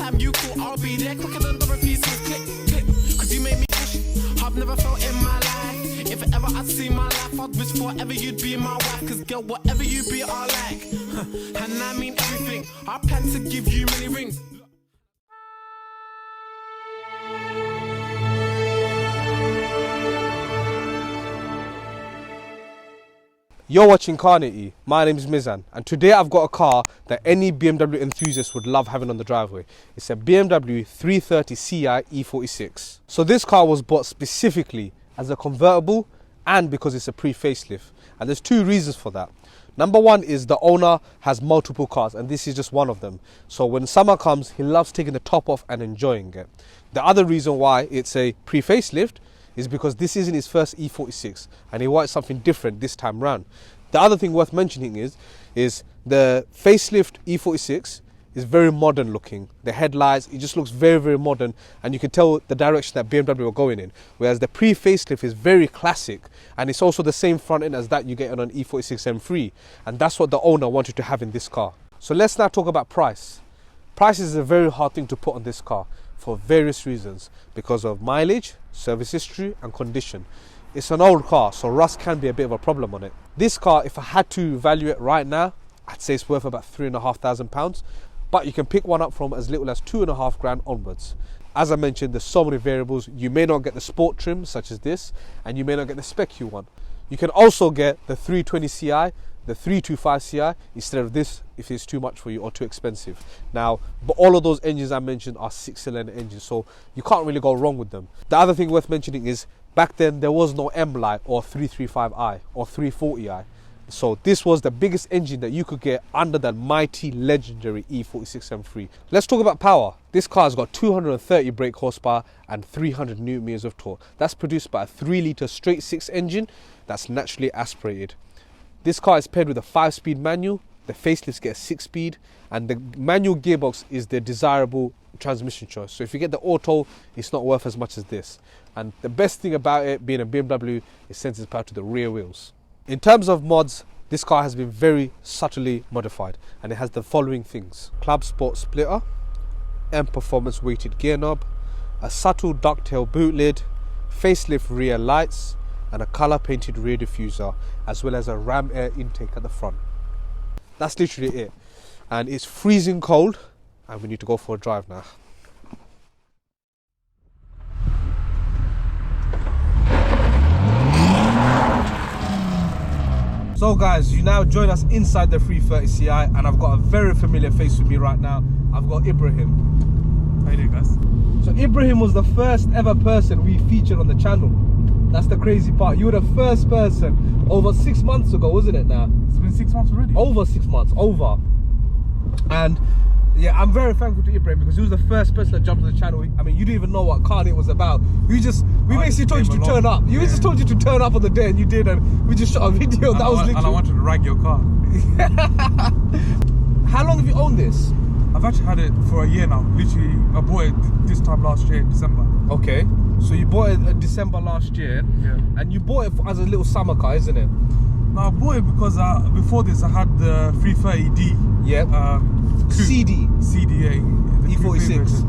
anytime you call, I'll be there quicker than Dorothy's click, click. Cause you made me wish I've never felt in my life. If ever I'd see my life, I'd wish forever you'd be my wife. Cause girl, whatever you be, I like. And I mean everything. I plan to give you many rings. You're watching Car Nitty. My name is Mizan, and today I've got a car that any BMW enthusiast would love having on the driveway. It's a BMW 330ci E46. So this car was bought specifically as a convertible and because it's a pre-facelift. And there's two reasons for that. Number one is the owner has multiple cars and this is just one of them. So when summer comes, he loves taking the top off and enjoying it. The other reason why it's a pre-facelift is because this isn't his first E46 and he wants something different this time round. The other thing worth mentioning is the facelift E46 is very modern looking. The headlights, it just looks very, very modern, and you can tell the direction that BMW are going in. Whereas the pre-facelift is very classic, and it's also the same front end as that you get on an E46 M3, and that's what the owner wanted to have in this car. So let's now talk about price. Price is a very hard thing to put on this car for various reasons, because of mileage, service history and condition. It's an old car, so rust can be a bit of a problem on it. This car, if I had to value it right now, I'd say it's worth about £3,500, but you can pick one up from as little as £2,500 onwards. As I mentioned, there's so many variables. You may not get the sport trim such as this, and you may not get the spec you want. You can also get the 320ci, the 325ci instead of this if it's too much for you or too expensive. Now, but all of those engines I mentioned are 6-cylinder engines, so you can't really go wrong with them. The other thing worth mentioning is back then there was no M-Line or 335i or 340i. So this was the biggest engine that you could get under that mighty legendary E46 M3. Let's talk about power. This car has got 230 brake horsepower and 300 Newton meters of torque. That's produced by a 3-litre straight 6 engine that's naturally aspirated. This car is paired with a 5-speed manual. The facelifts get a 6-speed, and the manual gearbox is the desirable transmission choice. So if you get the auto, it's not worth as much as this. And the best thing about it being a BMW is sends its power to the rear wheels. In terms of mods, this car has been very subtly modified, and it has the following things: Club Sport splitter, M Performance weighted gear knob, a subtle ducktail boot lid, facelift rear lights, and a colour painted rear diffuser, as well as a ram air intake at the front. That's literally it. And it's freezing cold, and we need to go for a drive now. So guys, you now join us inside the 330ci, and I've got a very familiar face with me right now. I've got Ibrahim. How you doing, guys? So Ibrahim was the first ever person we featured on the channel. That's the crazy part. You were the first person over 6 months ago, wasn't it now? It's been 6 months already. Over 6 months, over. And yeah, I'm very thankful to Ibrahim because he was the first person that jumped on the channel. I mean, you didn't even know what car it was about. We basically told you to turn up. We just told you to turn up on the day, and you did, and we just shot a video. And I wanted to rag your car. How long have you owned this? I've actually had it for a year now. Literally, I bought it this time last year in December. Okay, so you bought it in December last year. Yeah. And you bought it as a little summer car, isn't it? No, I bought it because before this I had the 330D. Yep. CD, yeah, the E46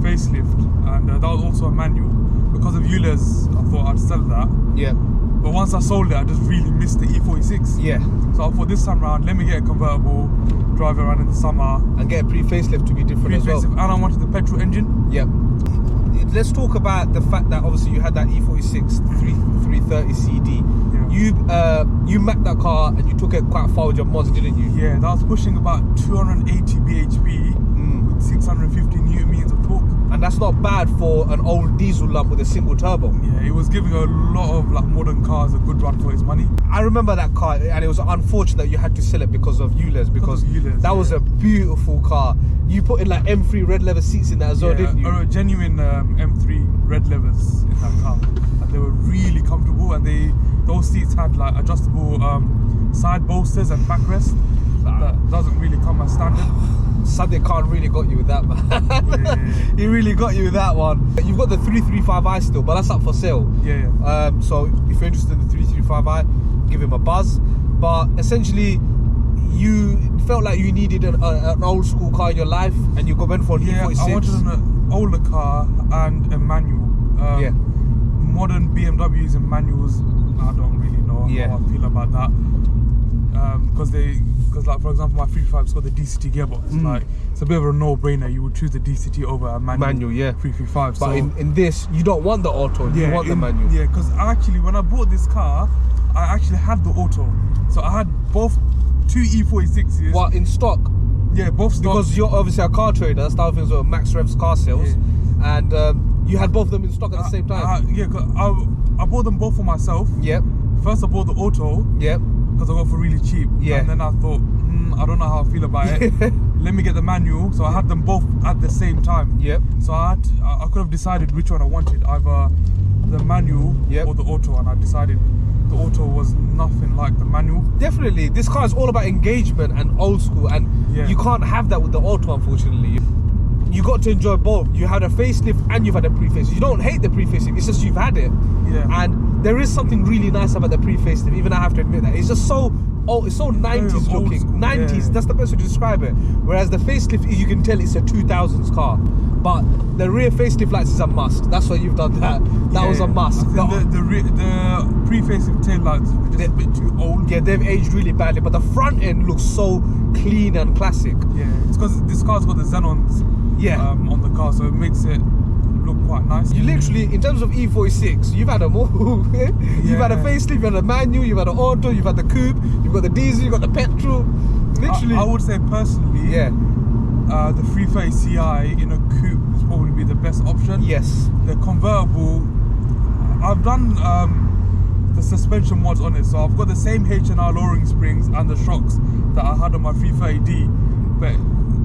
facelift, and that was also a manual. Because of Euler's, I thought I'd sell that. Yeah. But once I sold it, I just really missed the E46. Yeah. So I thought this time around, let me get a convertible, drive around in the summer, and get a pre-facelift to be different as well. And I wanted the petrol engine. Yep. Let's talk about the fact that obviously you had that E46 330 CD. Yeah. You mapped that car and you took it quite far with your mods, didn't you? Yeah, that was pushing about 280 bhp with 650 Newton meters of torque. And that's not bad for an old diesel lump with a single turbo. Yeah, it was giving a lot of like modern cars a good run for its money. I remember that car, and it was unfortunate that you had to sell it because of Euler's, because that was a beautiful car. You put in like M3 red leather seats in that as well, didn't you? A genuine M3 red leathers in that car, and they were really comfortable. And those seats had like adjustable side bolsters and backrest. That doesn't really come as standard. Sunday can't really got you with that, man. Yeah. He really got you with that one. You've got the 335i still, but that's up for sale. So if you're interested in the 335i, give him a buzz. But essentially, you felt like you needed an old school car in your life, and you went for an E46. I wanted an older car and a manual. Yeah. Modern BMWs and manuals, I don't really know how I feel about that. Because like for example, my 355's got the DCT gearbox. Like it's a bit of a no-brainer. You would choose the DCT over a manual. 355. But so in this, you don't want the auto. You want the manual. Yeah, because actually, when I bought this car, I actually had the auto. So I had both two E46s. What, in stock? Yeah, both stock. Because you're obviously a car trader. That's the other thing with Max Rev's car sales, and you had both of them in stock at the same time. Yeah, cause I bought them both for myself. Yep. First, I bought the auto. Yep. Because I got it for really cheap. Yeah. And then I thought, I don't know how I feel about it. Let me get the manual. So I had them both at the same time. Yep. So I could have decided which one I wanted, either the manual or the auto, and I decided the auto was nothing like the manual. Definitely, this car is all about engagement and old school, and you can't have that with the auto, unfortunately. You got to enjoy both. You had a facelift and you've had a pre-facelift. You don't hate the pre-facelift, it's just you've had it. Yeah. And there is something really nice about the pre-facelift, even I have to admit that. It's just so old, it's so 90s looking. School, 90s, that's the best way to describe it. Whereas the facelift, you can tell it's a 2000s car. But the rear facelift lights is a must. That's why you've done that. That was a must. I think the pre-facelift tail lights are just a bit too old. Yeah, they've aged really badly. But the front end looks so clean and classic. Yeah, it's because this car's got the Xenons on the car, so it makes it look quite nice. You literally, in terms of E46, you've had them all. You've had a facelift, you've had a manual, you've had an auto, you've had the coupe, you've got the diesel, you've got the petrol. Literally. I would say personally, the 330ci in a coupe is probably be the best option. Yes. The convertible, I've done the suspension mods on it, so I've got the same H&R lowering springs and the shocks that I had on my 330D, but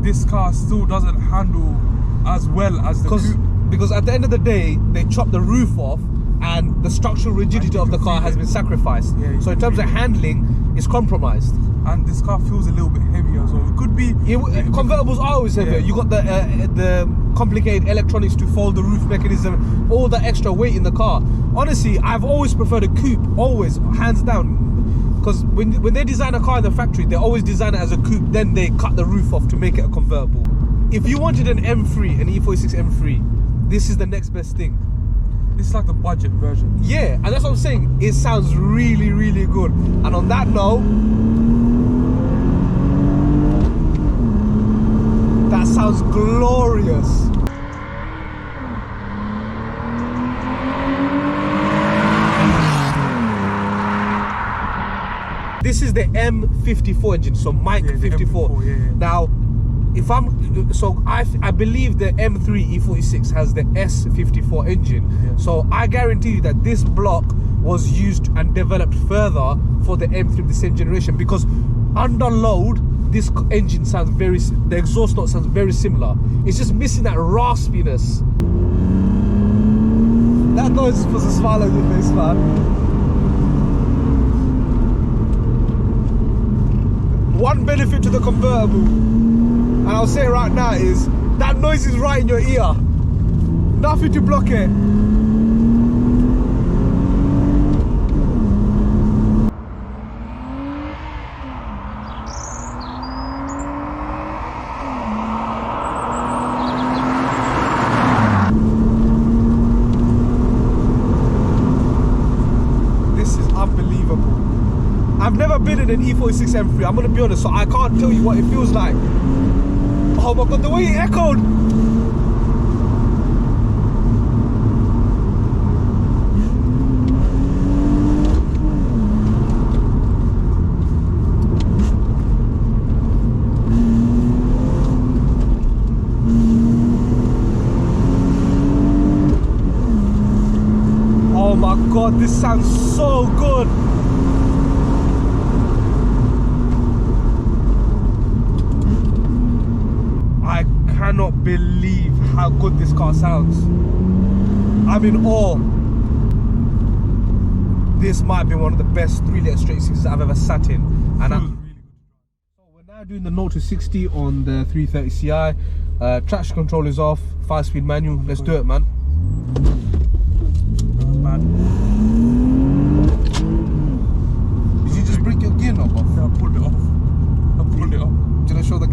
this car still doesn't handle as well as the coupe. Because at the end of the day, they chopped the roof off and the structural rigidity of the car has been sacrificed. Yeah, so in terms of handling, it's compromised. And this car feels a little bit heavier, so it could be... convertibles are always heavier. You got the complicated electronics to fold the roof mechanism, all the extra weight in the car. Honestly, I've always preferred a coupe, always, hands down. Because when they design a car in the factory, they always design it as a coupe, then they cut the roof off to make it a convertible. If you wanted an M3, an E46 M3, this is the next best thing. This is like the budget version. Yeah, and that's what I'm saying. It sounds really, really good. And on that note, that sounds glorious. This is the M54 engine, so Mike 54. M54, Now, I believe the M3 E46 has the S54 engine. So I guarantee you that this block was used and developed further for the M3 of the same generation, because under load, this engine sounds the exhaust note sounds very similar. It's just missing that raspiness. That noise puts a smile on your face, man. One benefit to the convertible, and I'll say it right now, is that noise is right in your ear. Nothing to block it. This is unbelievable. I've never been in an E46 M3, I'm gonna be honest, so I can't tell you what it feels like. Oh my god, the way it echoed! Oh my god, this sounds so good! I cannot believe how good this car sounds. I'm in awe. This might be one of the best 3-litre straight sixes I've ever sat in. And so we're now doing the 0 to 60 on the 330ci. Traction control is off, 5-speed manual. Let's do it, man. Did you just break your gear knob off? I pulled it off. I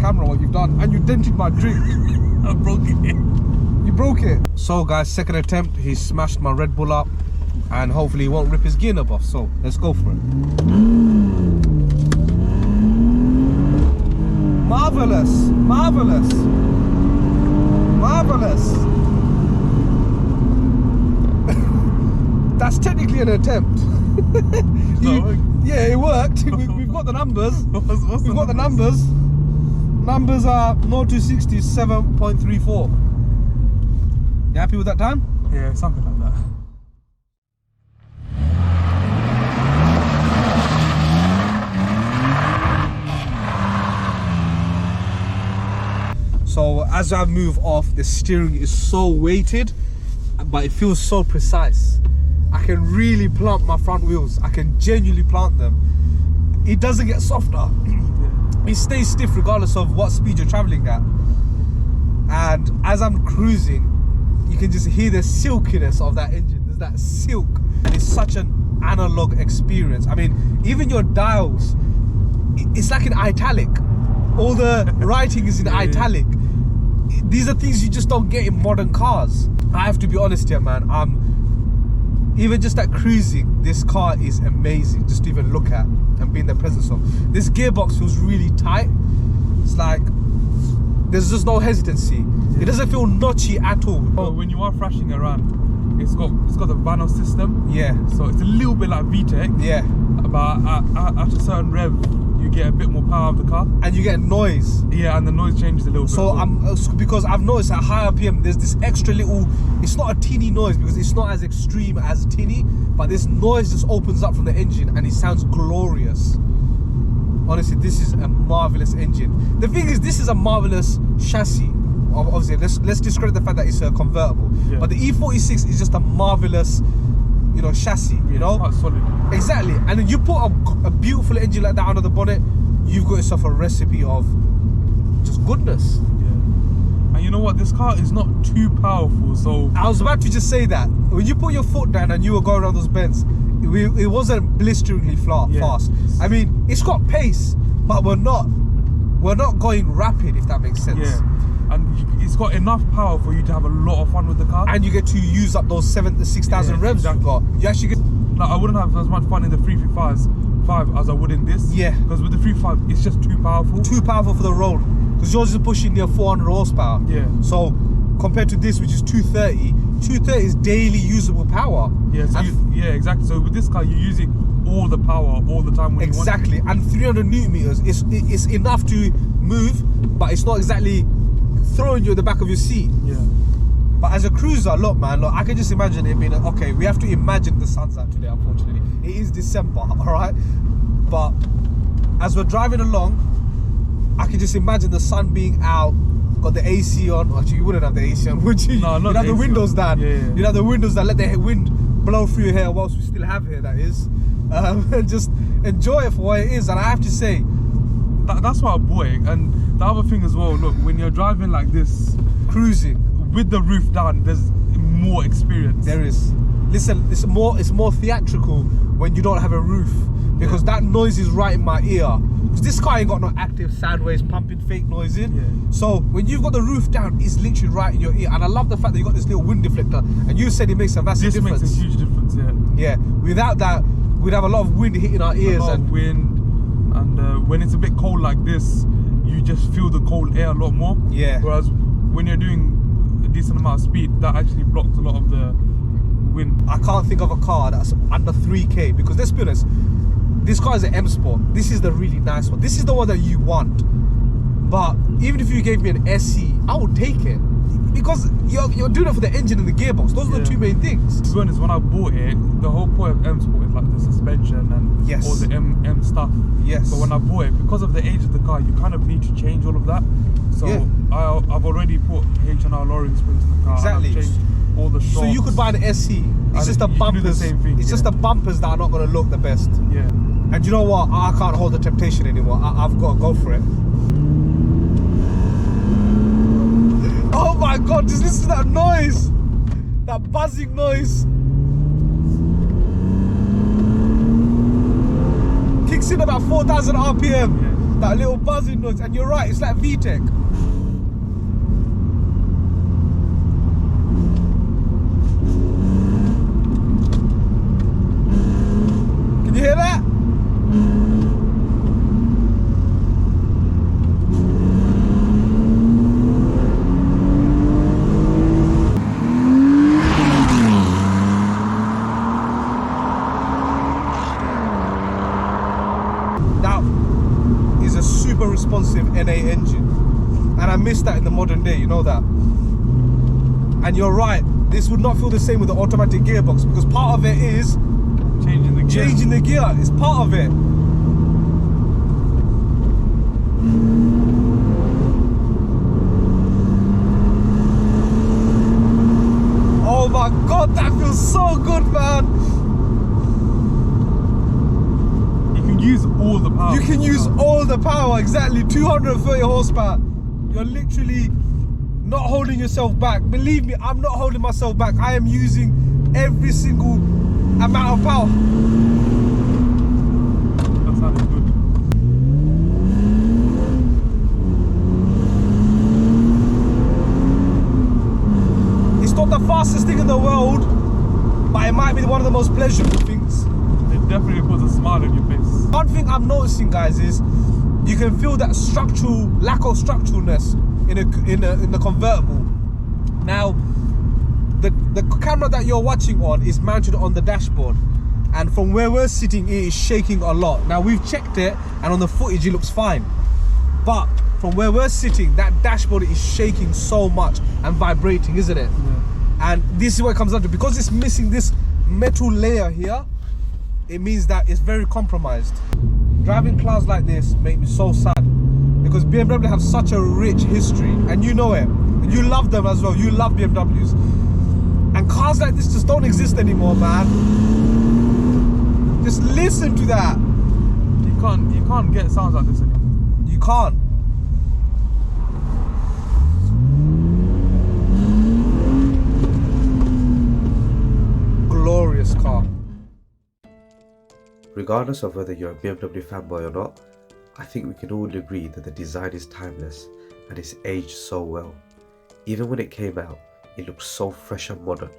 camera what you've done, and you dented my drink. I broke it. You broke it. So guys, second attempt, he smashed my Red Bull up, and hopefully he won't rip his gear knob off. So let's go for it. Marvelous, marvelous, marvelous. That's technically an attempt. Yeah, it worked. We've got the numbers. We've got the numbers. Numbers are 0 to 60, 7.34. You happy with that time? Yeah, something like that. So as I move off, the steering is so weighted, but it feels so precise. I can really plant my front wheels. I can genuinely plant them. It doesn't get softer. It stays stiff regardless of what speed you're traveling at. And as I'm cruising, you can just hear the silkiness of that engine. There's that silk, and it's such an analog experience. I mean, even your dials, it's like in italic. All the writing is in italic. These are things you just don't get in modern cars. I have to be honest here, man. Even just at cruising, this car is amazing just to even look at and be in the presence of. This gearbox feels really tight. It's like there's just no hesitancy. It doesn't feel notchy at all. But when you are thrashing around, it's got the Vanos system. Yeah. So it's a little bit like VTEC. Yeah. But at a certain rev, you get a bit more power of the car. And you get noise. Yeah, and the noise changes a little bit. So because I've noticed at high RPM, there's this extra little, it's not a tinny noise because it's not as extreme as tinny, but this noise just opens up from the engine and it sounds glorious. Honestly, this is a marvelous engine. The thing is, this is a marvelous chassis. Obviously, let's discredit the fact that it's a convertible. Yeah. But the E46 is just a marvelous, you know, chassis. You know, it's quite solid. Exactly. And then you put a beautiful engine like that under the bonnet, you've got yourself a recipe of just goodness. Yeah. And you know what? This car is not too powerful. So I was about to just say that when you put your foot down and you were going around those bends, it wasn't blisteringly fast. I mean, it's got pace, but we're not going rapid, if that makes sense. Yeah. And it's got enough power for you to have a lot of fun with the car. And you get to use up those 6,000 revs you've got. You actually get... Like, I wouldn't have as much fun in the 355 as I would in this. Yeah. Because with the 355, it's just too powerful. Too powerful for the road. Because yours is pushing near 400 horsepower. Yeah. So compared to this, which is 230, 230 is daily usable power. Yeah, so yeah, exactly. So with this car, you're using all the power all the time when exactly. you want to. And 300 newton meters, it's enough to move, but it's not exactly throwing you at the back of your seat. Yeah. But as a cruiser, look man, I can just imagine it being, okay, we have to imagine the sun's out today, unfortunately. It is December, alright? But as we're driving along, I can just imagine the sun being out, got the AC on. Actually, you wouldn't have the AC on, would you? No, not You'd have the windows down. Yeah. You'd have the windows down, let the wind blow through your hair whilst we still have hair, that is. And just enjoy it for what it is. And I have to say, that's why I bought it. And the other thing as well, look, when you're driving like this, cruising with the roof down, there's more experience. There is. Listen, it's more theatrical when you don't have a roof, because that noise is right in my ear. Because this car ain't got no active sound waves pumping fake noise in. Yeah. So when you've got the roof down, it's literally right in your ear. And I love the fact that you got this little wind deflector, and you said it makes a massive difference. This makes a huge difference, yeah. Yeah. Without that, we'd have a lot of wind hitting our ears. A lot of wind, and when it's a bit cold like this, you just feel the cold air a lot more. Yeah. Whereas when you're doing a decent amount of speed, that actually blocks a lot of the wind. I can't think of a car that's under 3K, because let's be honest, this car is an M Sport. This is the really nice one. This is the one that you want. But even if you gave me an SE, I would take it, because you're doing it for the engine and the gearbox. Those are the two main things. To be honest, when I bought it, the whole point of M Sport is like the suspension and all the M stuff. Yes. But when I bought it, because of the age of the car, you kind of need to change all of that. So I've already put H&R Loring springs in the car. Exactly. And I've changed all the shocks. So you could buy an SE. It's just the bumpers. Do the same thing, it's just the bumpers that are not going to look the best. Yeah. And you know what? I can't hold the temptation anymore. I've got to go for it. Oh my God! Just listen to that noise. That buzzing noise. Kicks in about 4,000 RPM. Yeah. That little buzzing noise, and you're right, it's like VTEC. Can you hear that? Super responsive NA engine, and I miss that in the modern day, you know that. And you're right, this would not feel the same with the automatic gearbox, because part of it is changing the gear. It's part of it. Oh my god, that feels so good, man. Use all the power. You can use all the power, exactly. 230 horsepower. You're literally not holding yourself back. Believe me, I'm not holding myself back. I am using every single amount of power. That sounded good. It's not the fastest thing in the world, but it might be one of the most pleasurable things. It definitely puts a smile on your face. One thing I'm noticing, guys, is you can feel that lack of structuralness in the convertible. Now, the camera that you're watching on is mounted on the dashboard, and from where we're sitting, it is shaking a lot. Now, we've checked it, and on the footage, it looks fine. But from where we're sitting, that dashboard is shaking so much and vibrating, isn't it? Yeah. And this is what it comes down to. Because it's missing this metal layer here, it means that it's very compromised. Driving cars like this make me so sad, because BMW have such a rich history, and you know it. And you love them as well. You love BMWs. And cars like this just don't exist anymore, man. Just listen to that. You can't get sounds like this anymore. You can't. Glorious car. Regardless of whether you're a BMW fanboy or not, I think we can all agree that the design is timeless and it's aged so well. Even when it came out, it looked so fresh and modern,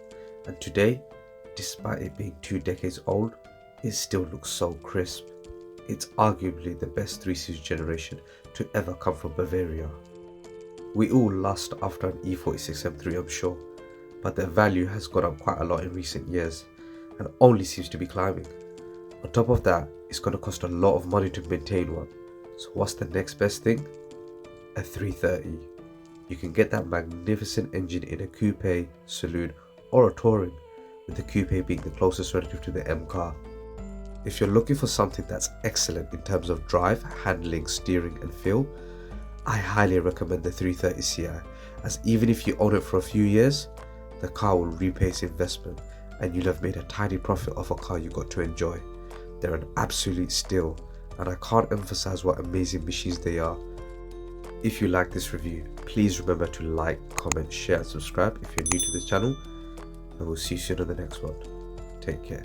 and today, despite it being 2 decades old, it still looks so crisp. It's arguably the best 3 Series generation to ever come from Bavaria. We all lust after an E46 M3, I'm sure, but their value has gone up quite a lot in recent years and only seems to be climbing. On top of that, it's going to cost a lot of money to maintain one. So what's the next best thing? A 330. You can get that magnificent engine in a coupe, saloon or a touring, with the coupe being the closest relative to the M car. If you're looking for something that's excellent in terms of drive, handling, steering and feel, I highly recommend the 330 Ci, as even if you own it for a few years, the car will repay its investment and you'll have made a tiny profit off a car you got to enjoy. They're an absolute steal, and I can't emphasize what amazing machines they are. If you like this review, please remember to like, comment, share and subscribe if you're new to this channel, and we'll see you soon on the next one. Take care.